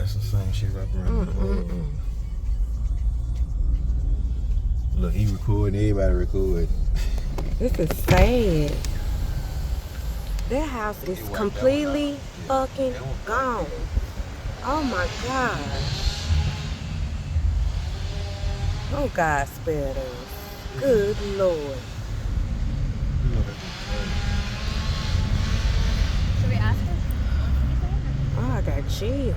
That's the same shit right around. Look, he recording, everybody recording. This is sad. That house is completely fucking gone. Oh my gosh. Oh God, spared us. Good Lord. Should we ask her? Oh, I got chills.